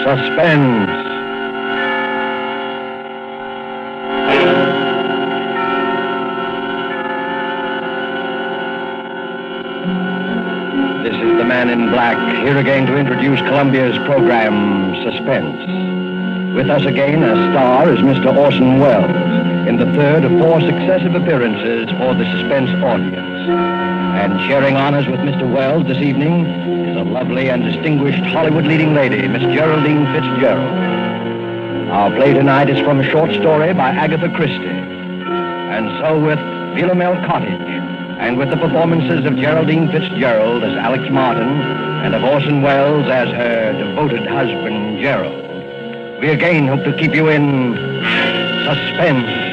Suspense. This is the Man in Black, here again to introduce Columbia's program, Suspense. With us again as star is Mr. Orson Welles, in the third of 4 successive appearances for the Suspense audience. And sharing honors with Mr. Welles this evening is a lovely and distinguished Hollywood leading lady, Miss Geraldine Fitzgerald. Our play tonight is from a short story by Agatha Christie. And so with Philomet Cottage, and with the performances of Geraldine Fitzgerald as Alex Martin, and of Orson Welles as her devoted husband, Gerald, we again hope to keep you in suspense.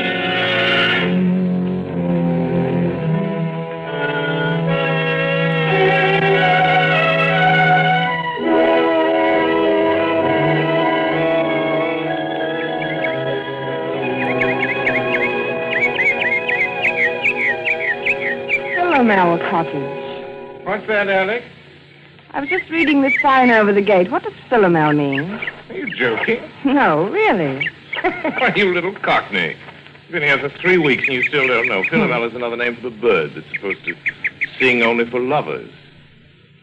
Philomet Cottage. What's that, Alex? I was just reading this sign over the gate. What does Philomet mean? Are you joking? No, really. Why, you little cockney. You've been here for 3 weeks and you still don't know. Philomel is another name for the bird that's supposed to sing only for lovers.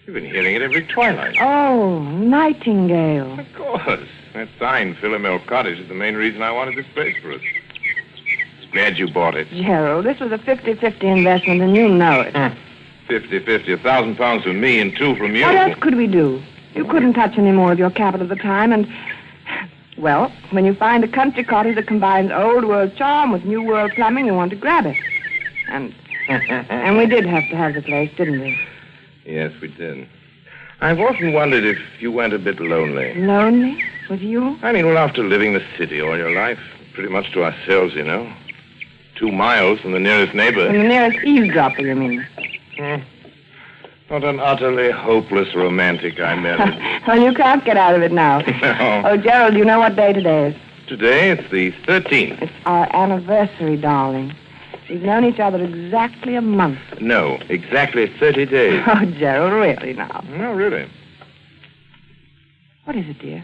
You've been hearing it every twilight. Oh, nightingale. Of course. That sign, Philomet Cottage, is the main reason I wanted this place for us. Glad you bought it. Gerald, this was a 50-50 investment, and you know it. 50-50, £1,000 from me and 2 from you. What else could we do? You couldn't touch any more of your capital at the time, and... Well, when you find a country cottage that combines old world charm with new world plumbing, you want to grab it. And we did have to have the place, didn't we? Yes, we did. I've often wondered if you went a bit lonely. Lonely? With you? I mean, well, after living the city all your life, pretty much to ourselves, you know. 2 miles from the nearest neighbor. From the nearest eavesdropper, you mean? What an utterly hopeless romantic I married. Well, you can't get out of it now. No. Oh, Gerald, you know what day today is? Today, it's the 13th. It's our anniversary, darling. We've known each other exactly a month. No, exactly 30 days. Oh, Gerald, really now? No, really. What is it, dear?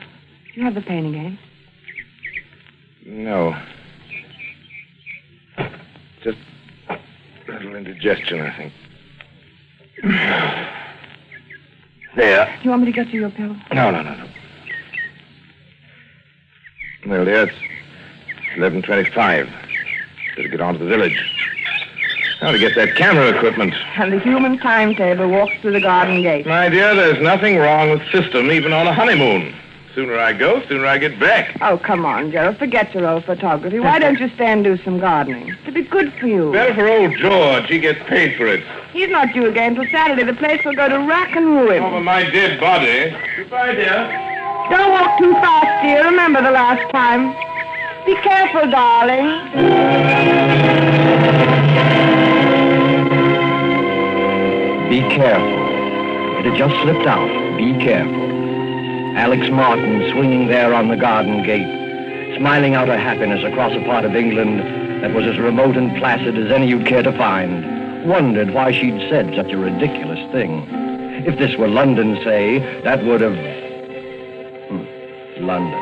You have the pain again? No. Just a little indigestion, I think. There. Do you want me to get you your pill? No. Well, dear, it's 11:25. Better get on to the village. Now to get that camera equipment. And the human timetable walks through the garden gate. My dear, there's nothing wrong with system, even on a honeymoon. Sooner I go, sooner I get back. Oh, come on, Gerald. Forget your old photography. Why don't you stay and do some gardening? It'd be good for you. Better for old George. He gets paid for it. He's not due again till Saturday. The place will go to rack and ruin. Over my dead body. Goodbye, dear. Don't walk too fast, dear. Remember the last time. Be careful, darling. Be careful. It had just slipped out. Be careful. Alex Martin swinging there on the garden gate, smiling out her happiness across a part of England that was as remote and placid as any you'd care to find, wondered why she'd said such a ridiculous thing. If this were London, say, that would have... London.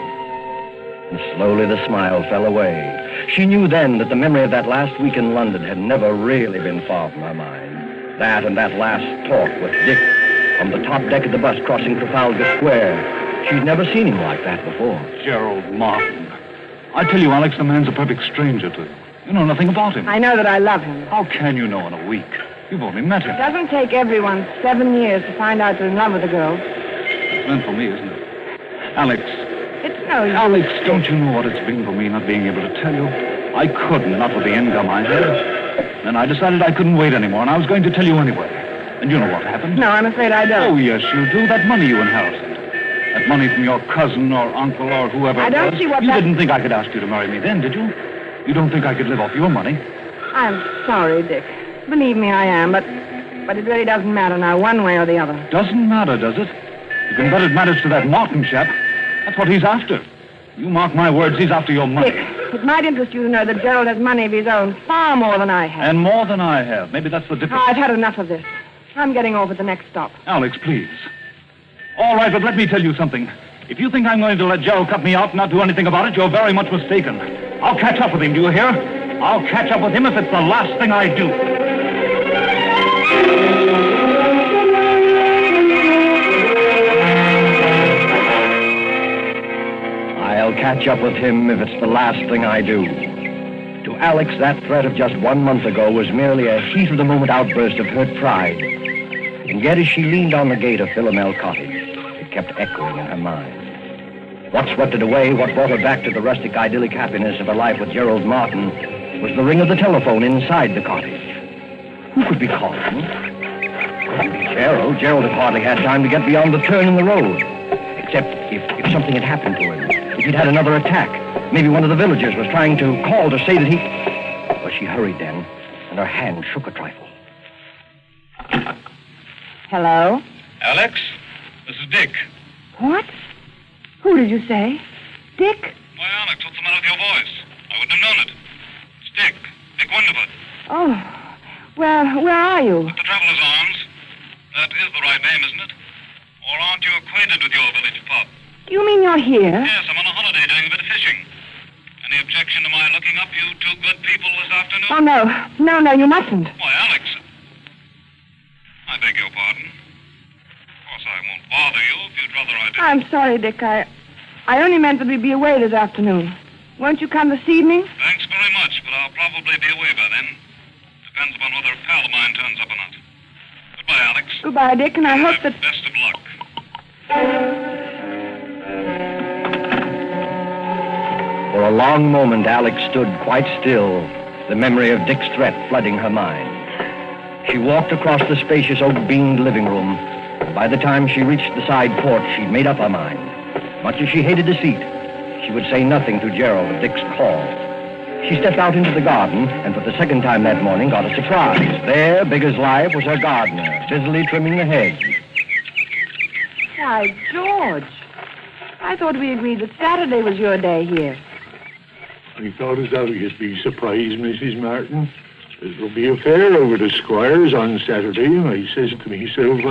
And slowly the smile fell away. She knew then that the memory of that last week in London had never really been far from her mind. That and that last talk with Dick on the top deck of the bus crossing Trafalgar Square. She'd never seen him like that before. Gerald Martin. I tell you, Alex, the man's a perfect stranger to you. You know nothing about him. I know that I love him. How can you know in a week? You've only met him. It doesn't take everyone 7 years to find out you're in love with a girl. It's meant for me, isn't it? Alex. It's no use. Alex, don't you know what it's been for me not being able to tell you? I couldn't, not with the income I had. Then I decided I couldn't wait anymore, and I was going to tell you anyway. And you know what happened? No, I'm afraid I don't. Oh, yes, you do. That money you inherited. That money from your cousin or uncle or whoever I don't see what You that... didn't think I could ask you to marry me then, did you? You don't think I could live off your money? I'm sorry, Dick. Believe me, I am, but it really doesn't matter now, one way or the other. Doesn't matter, does it? You can bet it matters to that Martin chap. That's what he's after. You mark my words, he's after your money. Dick, it might interest you to know that Gerald has money of his own, far more than I have. And more than I have. Maybe that's the difference. Oh, I've had enough of this. I'm getting off at the next stop. Alex, please. All right, but let me tell you something. If you think I'm going to let Gerald cut me out and not do anything about it, you're very much mistaken. I'll catch up with him, do you hear? I'll catch up with him if it's the last thing I do. I'll catch up with him if it's the last thing I do. To Alex, that threat of just 1 month ago was merely a heat-of-the-moment outburst of hurt pride. And yet as she leaned on the gate of Philomet Cottage, it kept echoing in her mind. What swept it away, what brought her back to the rustic idyllic happiness of her life with Gerald Martin, was the ring of the telephone inside the cottage. Who could be calling? Couldn't be Gerald. Gerald had hardly had time to get beyond the turn in the road. Except if something had happened to him. If he'd had another attack. Maybe one of the villagers was trying to call to say that he... Well, she hurried then, and her hand shook a trifle. Hello? Alex, this is Dick. What? Who did you say? Dick? Why, Alex, what's the matter with your voice? I wouldn't have known it. It's Dick. Dick Wonderford. Oh, well, where are you? At the Traveler's Arms. That is the right name, isn't it? Or aren't you acquainted with your village pub? You mean you're here? Yes, I'm on a holiday doing a bit of fishing. Any objection to my looking up you two good people this afternoon? Oh, no. No, you mustn't. Why, Alex. I beg your pardon. Of course, I won't bother you if you'd rather I didn't. I'm sorry, Dick. I only meant that we'd be away this afternoon. Won't you come this evening? Thanks very much, but I'll probably be away by then. Depends upon whether a pal of mine turns up or not. Goodbye, Alex. Goodbye, Dick, and I hope that... Best of luck. For a long moment, Alex stood quite still, the memory of Dick's threat flooding her mind. She walked across the spacious oak-beamed living room. By the time she reached the side porch, she'd made up her mind. Much as she hated deceit, she would say nothing to Gerald of Dick's call. She stepped out into the garden, and for the second time that morning got a surprise. There, big as life, was her gardener, busily trimming the hedge. Why, George. I thought we agreed that Saturday was your day here. I thought as how you'd be surprised, Mrs. Martin. There'll be a fair over the Squires on Saturday, and I says to myself,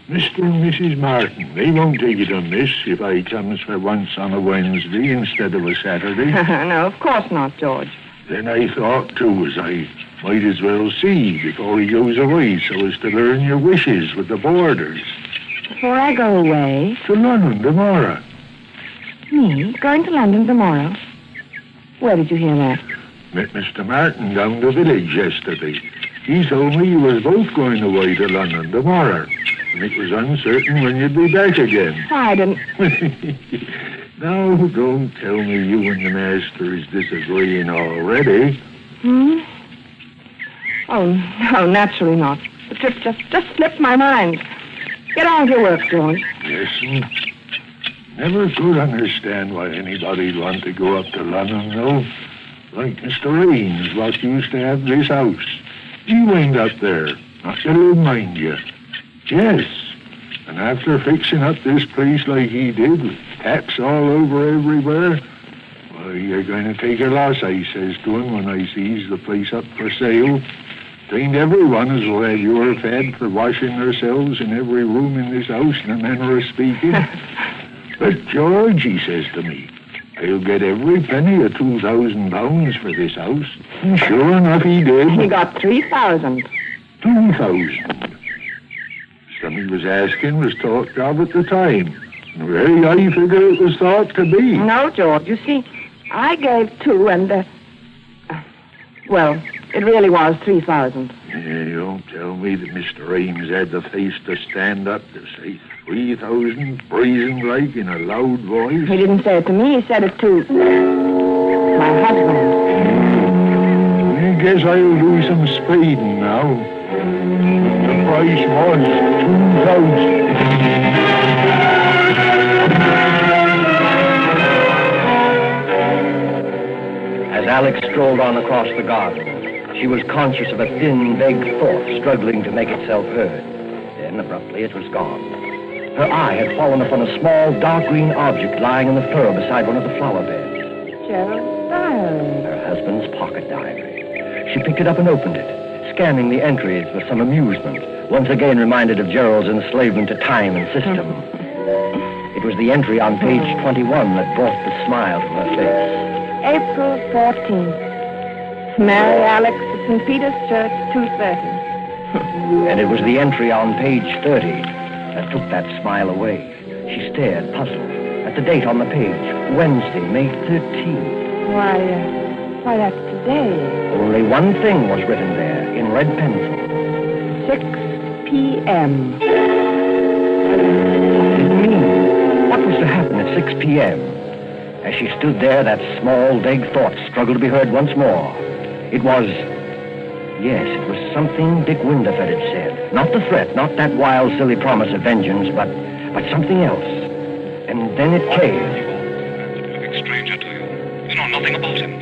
Mr. and Mrs. Martin, they won't take it amiss if I comes for once on a Wednesday instead of a Saturday. No, of course not, George. Then I thought, too, as I might as well see before he goes away so as to learn your wishes with the boarders. Before I go away? To London tomorrow. Me? Going to London tomorrow? Where did you hear that? Met Mr. Martin down the village yesterday. He told me you was both going away to London tomorrow, and it was uncertain when you'd be back again. I didn't... Now, don't tell me you and the master is disagreeing already. Oh, no, naturally not. The trip just slipped my mind. Get on with your work, George. Listen, never could understand why anybody'd want to go up to London, though. Like Mr. Raines, what used to have this house. He went up there, not to live, mind you. Yes, and after fixing up this place like he did, with taps all over everywhere, well, you're going to take a loss, I says to him when I sees the place up for sale. Ain't everyone as will have your fed for washing themselves in every room in this house, in a manner of speaking. But George, he says to me, I'll get every penny of £2,000 for this house. And sure enough, he did. He got 3,000. 2,000. Some he was asking was talked of at the time. And very high figure it was thought to be. No, George. You see, I gave 2 and, well, it really was 3,000. Yeah, don't tell me that Mr. Ames had the face to stand up to say 3,000, brazen like, in a loud voice. He didn't say it to me. He said it to my husband. I guess I'll do some spading now. The price was 2,000. As Alex strolled on across the garden, she was conscious of a thin, vague thought struggling to make itself heard. Then, abruptly, it was gone. Her eye had fallen upon a small, dark green object lying in the fur beside one of the flower beds. Gerald's diary. Her husband's pocket diary. She picked it up and opened it, scanning the entries with some amusement, once again reminded of Gerald's enslavement to time and system. It was the entry on page 21 that brought the smile to her face. April 14th. Marry Alex at St. Peter's Church, 2:30. And it was the entry on page 30 that took that smile away. She stared, puzzled, at the date on the page, Wednesday, May 13th. Why, that's today. Only one thing was written there, in red pencil. 6 p.m. What did it mean? What was to happen at 6 p.m.? As she stood there, that small, vague thought struggled to be heard once more. It was something Dick Winterfeld had said. Not the threat, not that wild, silly promise of vengeance, but something else. And then it came. A perfect stranger to you. You know nothing about him.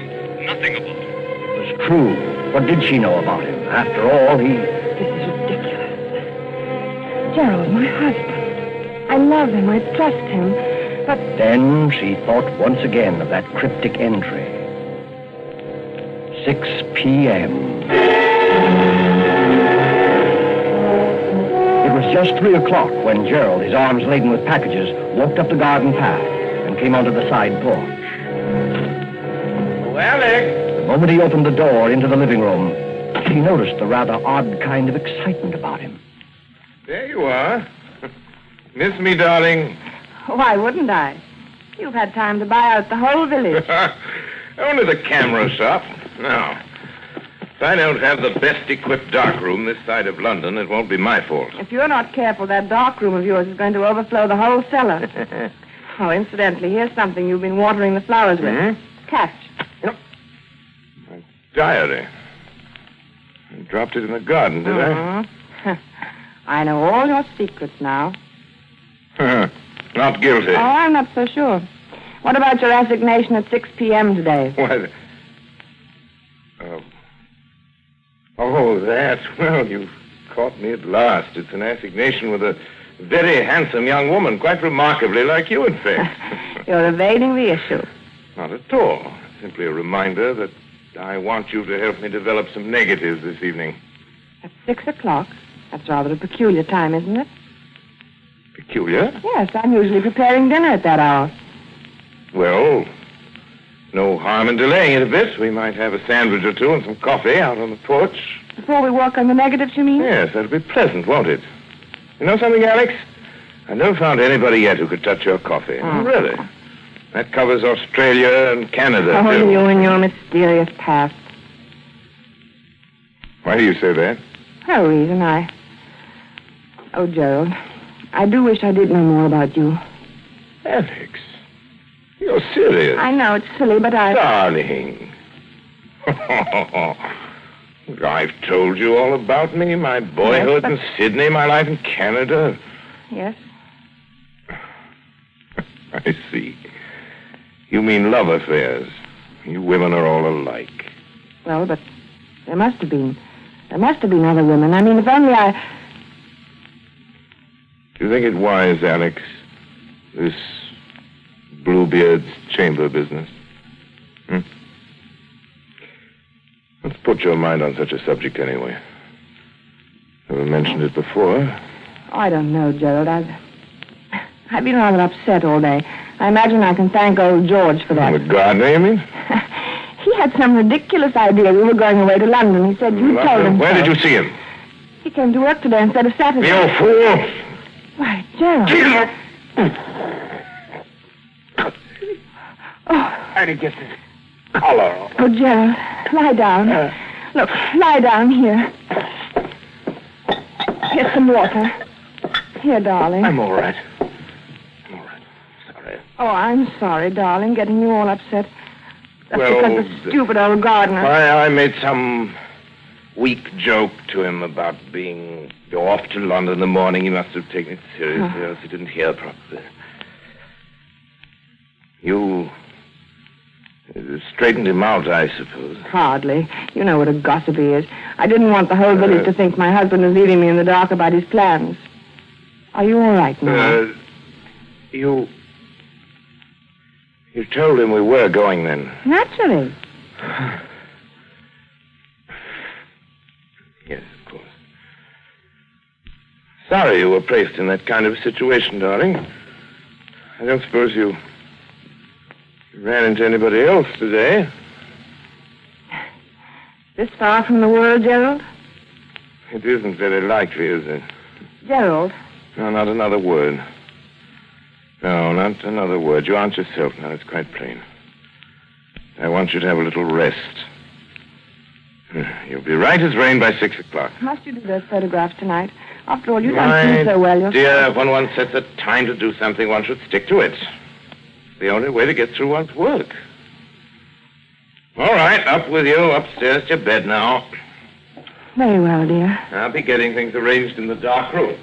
Nothing about him. It was true. What did she know about him? After all, This is ridiculous. Gerald, my husband. I love him. I trust him. But Then she thought once again of that cryptic entry. 6 p.m. It was just 3 o'clock when Gerald, his arms laden with packages, walked up the garden path and came onto the side porch. Oh, Alex! The moment he opened the door into the living room, she noticed the rather odd kind of excitement about him. There you are. Miss me, darling? why wouldn't I? You've had time to buy out the whole village. Only the camera shop. No. If I don't have the best equipped darkroom this side of London, it won't be my fault. If you're not careful, that darkroom of yours is going to overflow the whole cellar. Oh, incidentally, here's something you've been watering the flowers with. Catch. My diary. I dropped it in the garden, did I? I know all your secrets now. Not guilty. Oh, I'm not so sure. What about your assignation at 6 p.m. today? Why, oh, that. Well, you've caught me at last. It's an assignation with a very handsome young woman, quite remarkably like you, in fact. You're evading the issue. Not at all. Simply a reminder that I want you to help me develop some negatives this evening. At 6 o'clock? That's rather a peculiar time, isn't it? Peculiar? Yes, I'm usually preparing dinner at that hour. Well, no harm in delaying it a bit. We might have a sandwich or two and some coffee out on the porch. Before we work on the negatives, you mean? Yes, that'll be pleasant, won't it? You know something, Alex? I've never found anybody yet who could touch your coffee. Oh. Really? That covers Australia and Canada, Oh, too. you and your mysterious past. Why do you say that? No reason. Oh, Gerald, I do wish I did know more about you. Alex, you're serious. I know it's silly, but Darling. I've told you all about me, my boyhood in Sydney, my life in Canada. Yes? I see. You mean love affairs. You women are all alike. Well, but there must have been. There must have been other women. I mean, if only I... Do you think it wise, Alex, this Bluebeard's chamber business? Let's put your mind on such a subject anyway. Never mentioned it before. Oh, I don't know, Gerald. I've been rather upset all day. I imagine I can thank old George for that. The gardener, you mean? He had some ridiculous idea we were going away to London. He said you told him Where so. did you see him? He came to work today instead of Saturday. You fool! Why, Gerald. How did you get this collar? Oh, Gerald, lie down. Look, lie down here. Here's some water. Here, darling. I'm all right. Sorry. Oh, I'm sorry, darling, getting you all upset. That's Well, because the stupid old gardener... I made some weak joke to him about go off to London in the morning. He must have taken it seriously, or else he didn't hear properly. You straightened him out, I suppose. Hardly. You know what a gossip he is. I didn't want the whole village to think my husband was leaving me in the dark about his plans. Are you all right now? You told him we were going then. Naturally. Yes, of course. Sorry you were placed in that kind of situation, darling. I don't suppose you ran into anybody else today? This far from the world, Gerald? It isn't very likely, is it? Gerald. No, not another word. No, not another word. You aren't yourself now. It's quite plain. I want you to have a little rest. You'll be right as rain by 6 o'clock. Must you do those photographs tonight? After all, you don't seem so well yourself. Dear, when one sets a time to do something, one should stick to it. It's the only way to get through one's work. All right, up with you. Upstairs to your bed now. Very well, dear. I'll be getting things arranged in the dark room.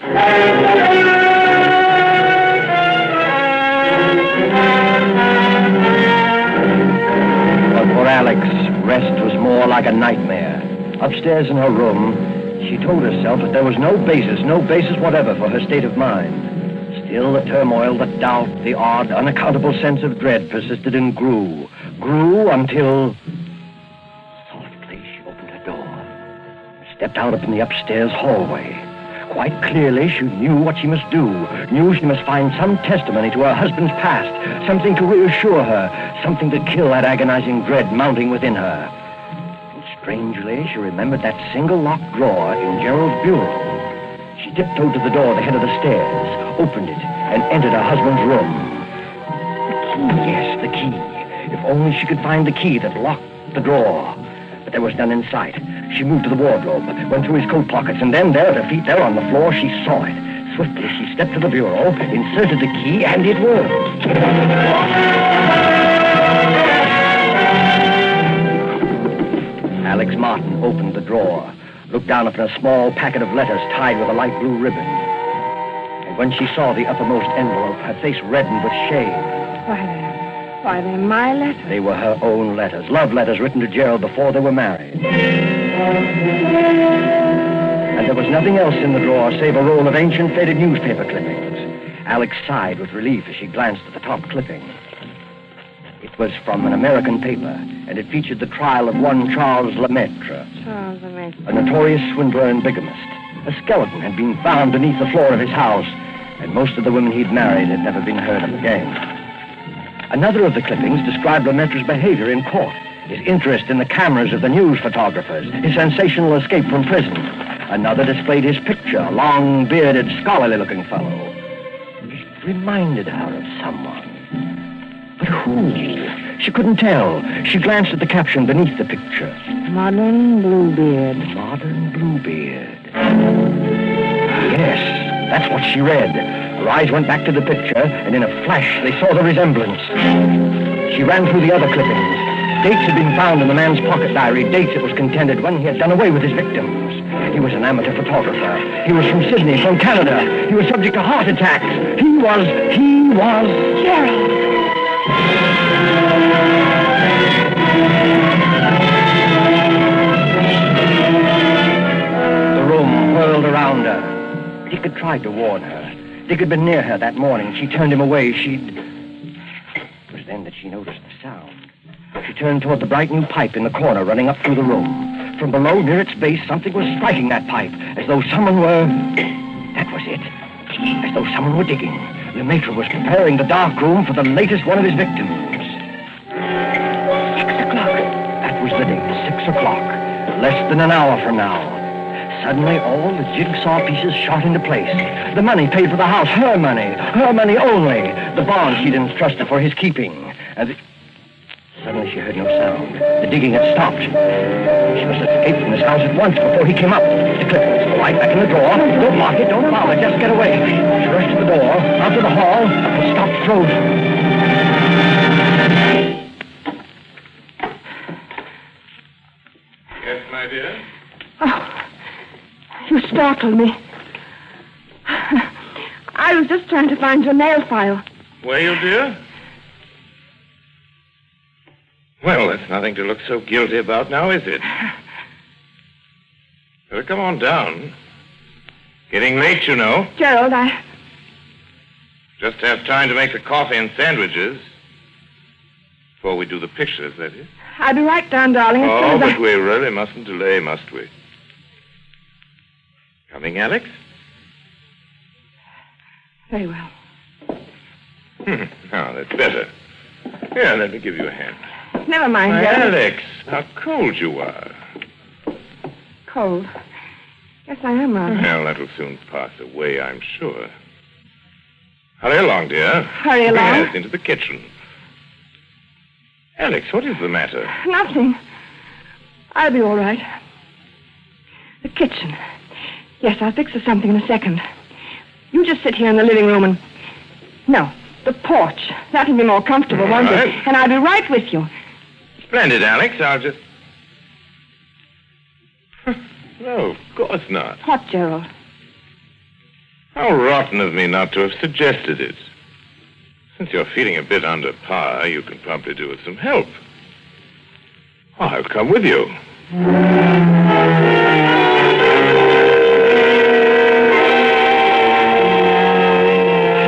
But for Alex, rest was more like a nightmare. Upstairs in her room, she told herself that there was no basis whatever for her state of mind. Still, the turmoil, the doubt, the odd, unaccountable sense of dread persisted and grew until... Softly, she opened her door, stepped out upon the upstairs hallway. Quite clearly, she knew what she must do, knew she must find some testimony to her husband's past, something to reassure her, something to kill that agonizing dread mounting within her. And strangely, she remembered that single locked drawer in Gerald's bureau. She tiptoed to the door at the head of the stairs, opened it, and entered her husband's room. The key, yes, the key. If only she could find the key that locked the drawer. But there was none in sight. She moved to the wardrobe, went through his coat pockets, and then there at her feet, there on the floor, she saw it. Swiftly, she stepped to the bureau, inserted the key, and it worked. Alex Martin opened the drawer, looked down upon a small packet of letters tied with a light blue ribbon. And when she saw the uppermost envelope, her face reddened with shame. Why, they're my letters. They were her own letters, love letters written to Gerald before they were married. And there was nothing else in the drawer save a roll of ancient faded newspaper clippings. Alex sighed with relief as she glanced at the top clipping. It was from an American paper, and it featured the trial of one Charles Lemaitre, Charles Lemaitre, a notorious swindler and bigamist. A skeleton had been found beneath the floor of his house, and most of the women he'd married had never been heard of again. Another of the clippings described Lemaitre's behavior in court, his interest in the cameras of the news photographers, his sensational escape from prison. Another displayed his picture, a long-bearded, scholarly-looking fellow. It reminded her of someone. But who? She couldn't tell. She glanced at the caption beneath the picture. Modern Bluebeard. Modern Bluebeard. Yes, that's what she read. Her eyes went back to the picture, and in a flash, they saw the resemblance. She ran through the other clippings. Dates had been found in the man's pocket diary, dates it was contended when he had done away with his victims. He was an amateur photographer. He was from Sydney, from Canada. He was subject to heart attacks. He was... Gerald! The room whirled around her. Dick had tried to warn her. Dick had been near her that morning. She turned him away. It was then that she noticed the sound. She turned toward the bright new pipe in the corner running up through the room. From below, near its base, something was striking that pipe, as though someone were... That was it. As though someone were digging. Lemaitre was preparing the dark room for the latest one of his victims. 6 o'clock. That was the date, 6 o'clock. Less than an hour from now. Suddenly, all the jigsaw pieces shot into place. The money paid for the house, her money only. The bond she'd entrusted for his keeping. And suddenly she heard no sound. The digging had stopped. She must escape from this house at once before he came up. The clippings, right back in the drawer. Don't lock it, don't bother, just get away. She rushed to the door, out to the hall, and stopped frozen. Yes, my dear? Oh, you startled me. I was just trying to find your nail file. Were you, dear? Well, that's nothing to look so guilty about now, is it? Better come on down. Getting late, you know. Gerald, Just have time to make the coffee and sandwiches. Before we do the pictures, that is. I'll be right down, darling. As soon as But we really mustn't delay, must we? Coming, Alex? Very well. Now, that's better. Here, let me give you a hand. Never mind, Why, Gerald. Alex, how cold you are. Cold. Yes, I am, rather. Well, that'll soon pass away, I'm sure. Hurry along, dear. Hurry along? Yes, into the kitchen. Alex, what is the matter? Nothing. I'll be all right. The kitchen. Yes, I'll fix us something in a second. You just sit here in the living room and... No, the porch. That'll be more comfortable, won't All right. it? And I'll be right with you. Splendid, Alex. I'll just... No, of course not. What, Gerald? How rotten of me not to have suggested it. Since you're feeling a bit under par, you can probably do with some help. I'll come with you.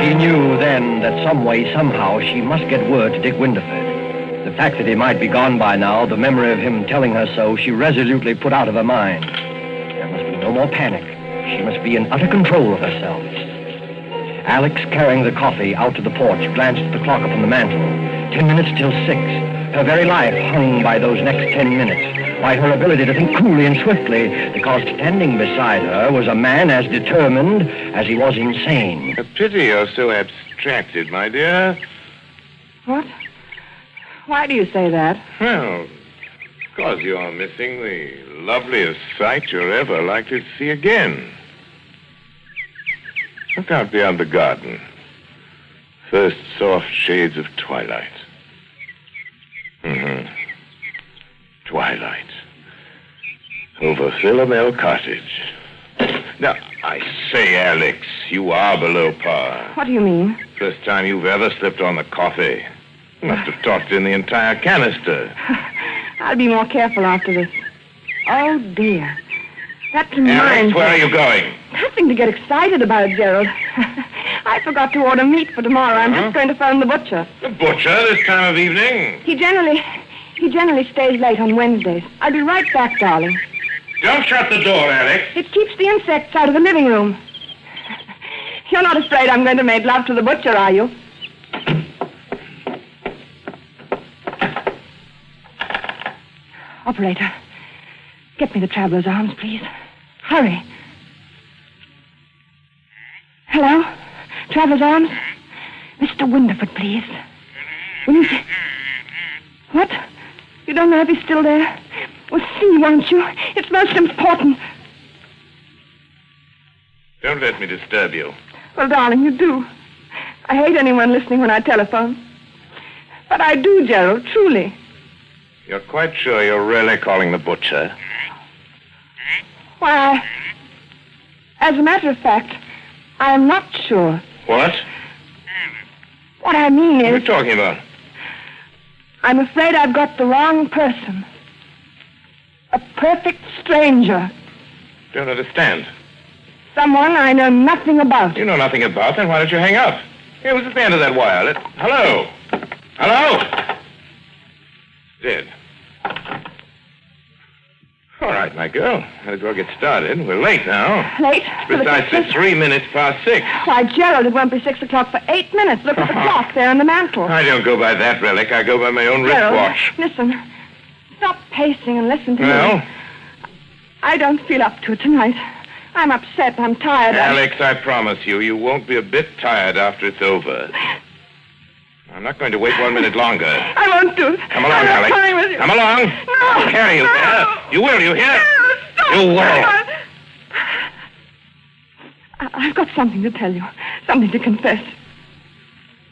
She knew then that some way, somehow, she must get word to Dick Winterford. The fact that he might be gone by now, the memory of him telling her so, she resolutely put out of her mind. There must be no more panic. She must be in utter control of herself. Alex, carrying the coffee out to the porch, glanced at the clock upon the mantel. 10 minutes till 6. Her very life hung by those next 10 minutes, by her ability to think coolly and swiftly, because standing beside her was a man as determined as he was insane. A pity you're so abstracted, my dear. What? Why do you say that? Well, because you're missing the loveliest sight you're ever likely to see again. Look out beyond the garden. First soft shades of twilight. Twilight. Over Philomet Cottage. Now, I say, Alex, you are below par. What do you mean? First time you've ever slipped on the coffee. You must have talked in the entire canister. I'll be more careful after this. Oh, dear. That reminds Alex, me. where are you going? Nothing to get excited about, Gerald. I forgot to order meat for tomorrow. I'm just going to phone the butcher. The butcher this time of evening? He generally stays late on Wednesdays. I'll be right back, darling. Don't shut the door, Alex. It keeps the insects out of the living room. You're not afraid I'm going to make love to the butcher, are you? Operator, get me the traveler's arms, please. Hurry. Hello? Traveler's arms? Mr. Winterford, please. Will you see... What? You don't know if he's still there? Well, see, won't you? It's most important. Don't let me disturb you. Well, darling, you do. I hate anyone listening when I telephone. But I do, Gerald, truly. You're quite sure you're really calling the butcher? Why, as a matter of fact, I am not sure. What? What I mean What are you is, talking about? I'm afraid I've got the wrong person. A perfect stranger. Don't understand. Someone I know nothing about. You know nothing about, then why don't you hang up? Here, who's at the end of that wire? Hello? Hello? Dead. All right, my girl. Might as well get started. We're late now. Late? for the Precisely pictures? 3 minutes past 6. Why, Gerald, it won't be 6 o'clock for 8 minutes. Look at the clock there on the mantel. I don't go by that relic. I go by my own Gerald, wristwatch. listen. Stop pacing and listen to Well? me. I don't feel up to it tonight. I'm upset. I'm tired. Alex, I promise you, you won't be a bit tired after it's over. I'm not going to wait 1 minute longer. I won't do it. Come along, I'm not Alex. coming with you. Come along. No. I'll carry you there. You will, you hear? No, stop. You will. I've got something to tell you. Something to confess.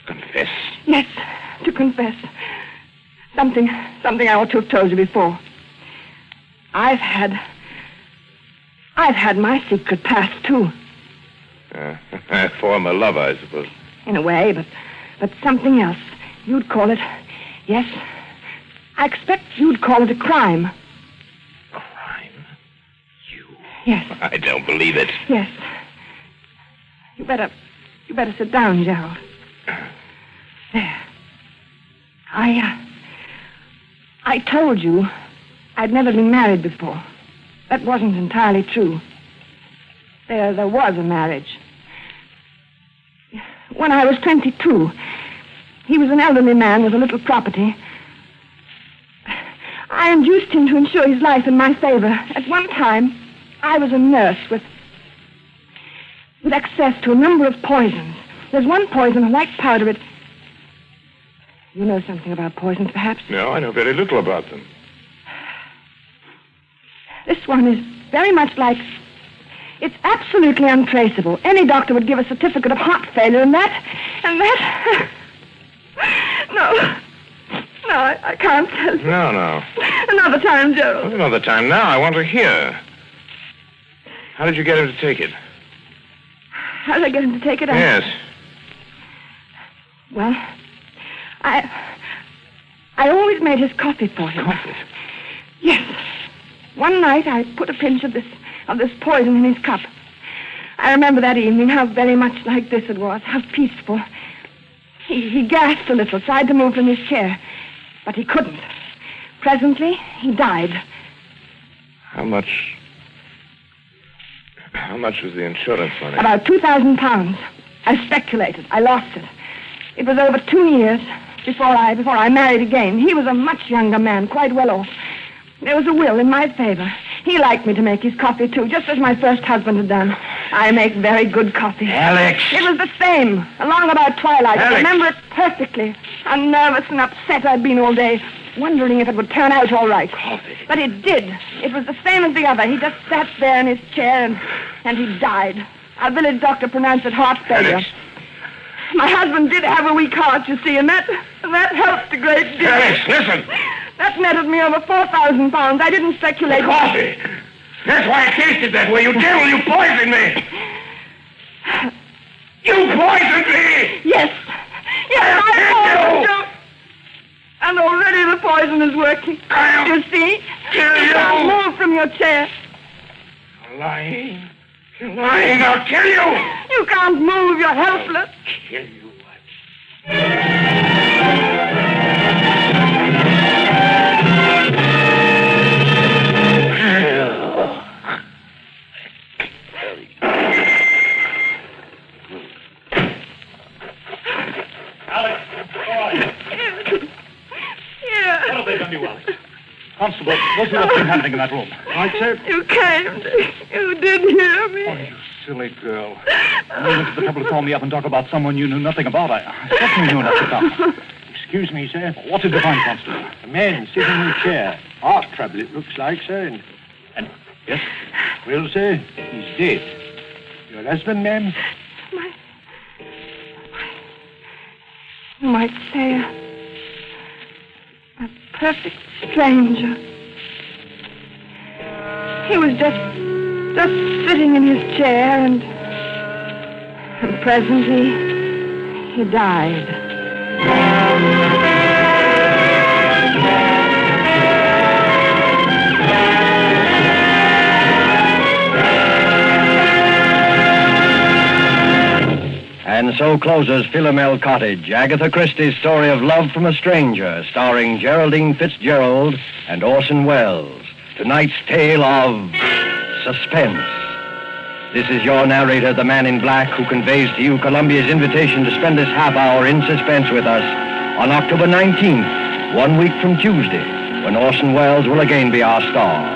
Confess. Yes, to confess. Something I ought to have told you before. I've had my secret past, too. Former lover, I suppose. In a way, but something else. You'd call it... Yes, I expect you'd call it a crime. Crime? You? Yes, I don't believe it. yes. You better sit down, Gerald. There. I told you I'd never been married before. That wasn't entirely true. There was a marriage. When I was 22, He was an elderly man with a little property. I induced him to insure his life in my favor. At one time, I was a nurse with access to a number of poisons. There's one poison, a white powder. You know something about poisons, perhaps? No, I know very little about them. This one is very much like... It's absolutely untraceable. Any doctor would give a certificate of heart failure, and that... No, I can't tell you. No. Another time, Gerald. Well, another time now. I want to hear. How did you get him to take it? How did I get him to take it? Yes. Well, I always made his coffee for him. Coffee? Yes. One night I put a pinch of this poison in his cup. I remember that evening how very much like this it was, how peaceful. He gasped a little, tried to move from his chair, but he couldn't. Presently, he died. How much was the insurance money? About £2,000. I speculated. I lost it. It was over 2 years before I married again. He was a much younger man, quite well off. There was a will in my favor. He liked me to make his coffee, too, just as my first husband had done. I make very good coffee. Alex! It was the same, along about twilight. Alex! I remember it perfectly. How nervous and upset I'd been all day, wondering if it would turn out all right. Coffee. But it did. It was the same as the other. He just sat there in his chair and he died. Our village doctor pronounced it heart failure. Alex! My husband did have a weak heart, you see, and that helped a great deal. Alex, listen! That netted me over £4,000. I didn't speculate. Coffee! That's why it tasted that way. You devil, you poisoned me! You poisoned me! Yes, I poisoned you. And already the poison is working. You see? Kill you! You can't move from your chair. You're lying. You're lying. I'll kill you! You can't move. You're helpless. I'll kill you. Alex, how are you? Yeah. What have they done to you, Alex? Constable, what's been happening in that room? Right, sir? You came. You did hear me. Oh, you silly girl. You went to the trouble to call me up and talk about someone you knew nothing about. I certainly knew not to come. Excuse me, sir. What did you find, Constable? A man sitting in a chair. Heart trouble, it looks like, sir. And yes? Well, sir, he's dead. Your husband, ma'am? You might say a perfect stranger. He was just sitting in his chair and presently he died. And so closes Philomet Cottage, Agatha Christie's story of love from a stranger, starring Geraldine Fitzgerald and Orson Welles. Tonight's tale of Suspense. This is your narrator, the man in black, who conveys to you Columbia's invitation to spend this half hour in suspense with us on October 19th, 1 week from Tuesday, when Orson Welles will again be our star.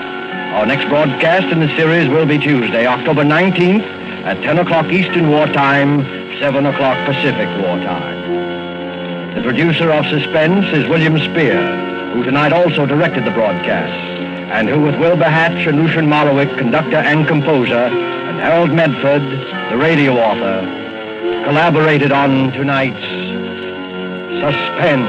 Our next broadcast in the series will be Tuesday, October 19th, at 10 o'clock Eastern Wartime, 7 o'clock Pacific Wartime. The producer of Suspense is William Spear, who tonight also directed the broadcast, and who, with Wilbur Hatch and Lucian Malowick, conductor and composer, and Harold Medford, the radio author, collaborated on tonight's Suspense.